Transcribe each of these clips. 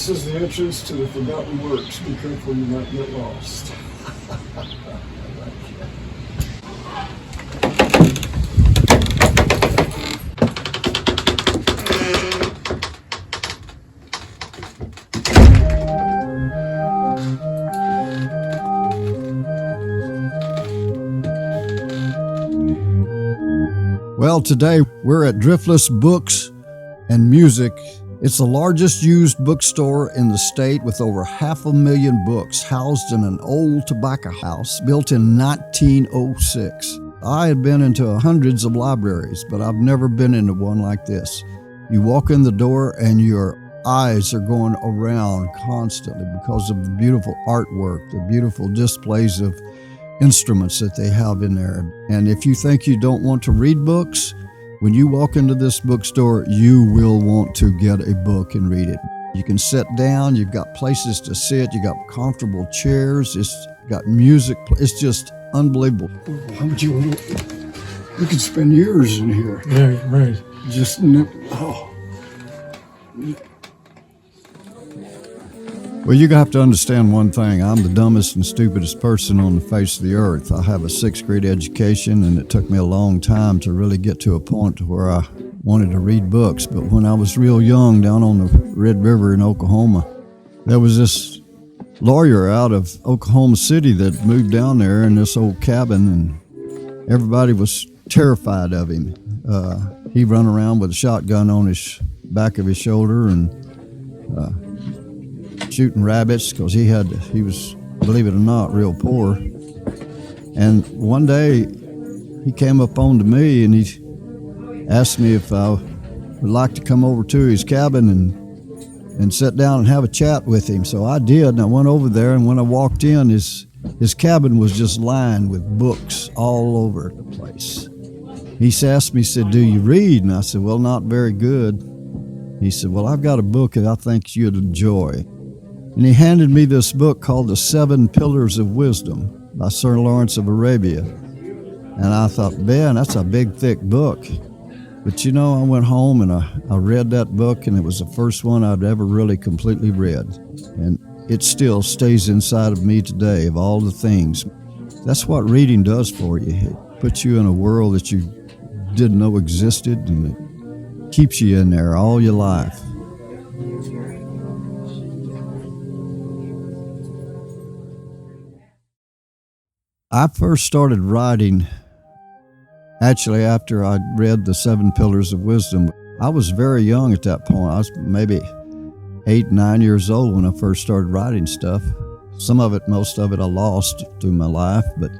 This is the entrance to the Forgotten Works. Be careful you not get lost. Well, today we're at Driftless Books and Music. It's the largest used bookstore in the state with over 500,000 books housed in an old tobacco house built in 1906. I had been into hundreds of libraries, but I've never been into one like this. You walk in the door and your eyes are going around constantly because of the beautiful artwork, the beautiful displays of instruments that they have in there. And if you think you don't want to read books, when you walk into this bookstore, you will want to get a book and read it. You can sit down, you've got places to sit, you got comfortable chairs, it's got music, it's just unbelievable. Why would you want to? You could spend years in here. Yeah, right. Just, Well, you have to understand one thing. I'm the dumbest and stupidest person on the face of the earth. I have a 6th grade education, and it took me a long time to really get to a point where I wanted to read books. But when I was real young down on the Red River in Oklahoma, there was this lawyer out of Oklahoma City that moved down there in this old cabin, and everybody was terrified of him. He run around with a shotgun on his back of his shoulder and shooting rabbits because he was, believe it or not, real poor. And one day he came up on to me and he asked me if I would like to come over to his cabin and sit down and have a chat with him. So I did, and I went over there, and when I walked in, his cabin was just lined with books all over the place. He asked me, he said, "Do you read?" And I said, "Well, not very good." He said, "Well, I've got a book that I think you'd enjoy." And he handed me this book called The 7 Pillars of Wisdom by Sir Lawrence of Arabia. And I thought, man, that's a big, thick book. But you know, I went home and I read that book, and it was the first one I'd ever really completely read. And it still stays inside of me today, of all the things. That's what reading does for you. It puts you in a world that you didn't know existed, and it keeps you in there all your life. I first started writing actually after I read The 7 Pillars of Wisdom. I was very young at that point. I was maybe 8, 9 years old when I first started writing stuff. Most of it I lost through my life, but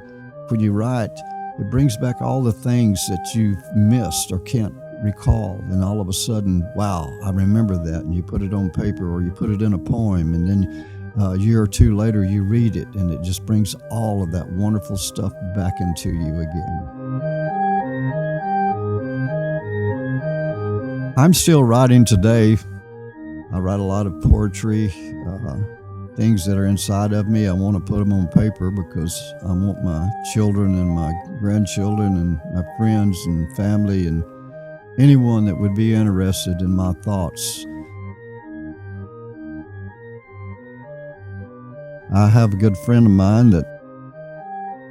when you write, it brings back all the things that you've missed or can't recall, and all of a sudden, wow, I remember that, and you put it on paper or you put it in a poem, and then a year or two later you read it, and it just brings all of that wonderful stuff back into you again. I'm still writing today. I write a lot of poetry, things that are inside of me. I want to put them on paper because I want my children and my grandchildren and my friends and family and anyone that would be interested in my thoughts. I have a good friend of mine that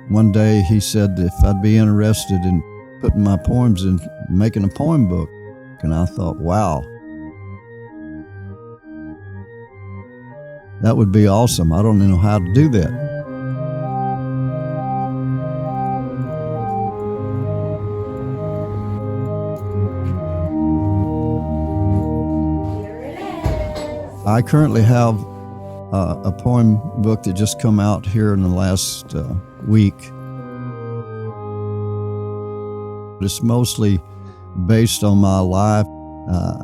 one day he said if I'd be interested in putting my poems in, making a poem book. And I thought, wow, that would be awesome. I don't know how to do that. I currently have a poem book that just come out here in the last week. It's mostly based on my life.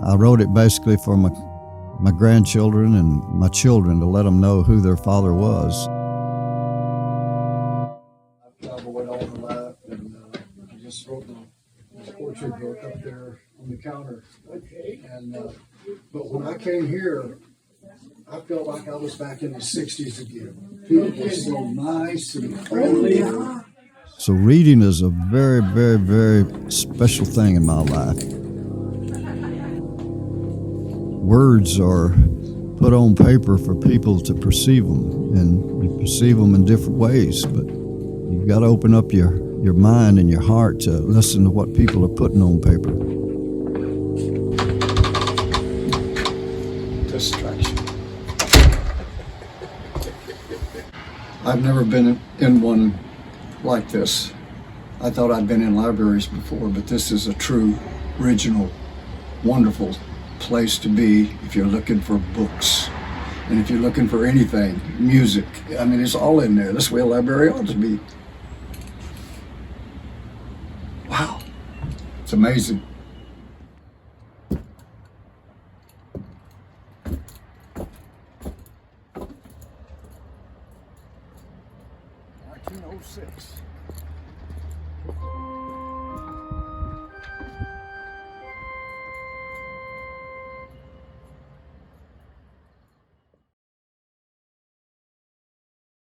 I wrote it basically for my grandchildren and my children to let them know who their father was. Cowboy all the life, and I just wrote this poetry book up there on the counter. Okay. And but when I came here, I felt like I was back in the 60s again. People were so nice and friendly. So reading is a very, very, very special thing in my life. Words put put on paper for people to perceive them, and you perceive them in different ways, but you've got to open up your mind and your heart to listen to what people are putting on paper. Distraction. I've never been in one like this. I thought I'd been in libraries before, but this is a true, original, wonderful place to be if you're looking for books. And if you're looking for anything, music, I mean, it's all in there. That's the way a library ought to be. Wow, it's amazing. (1906)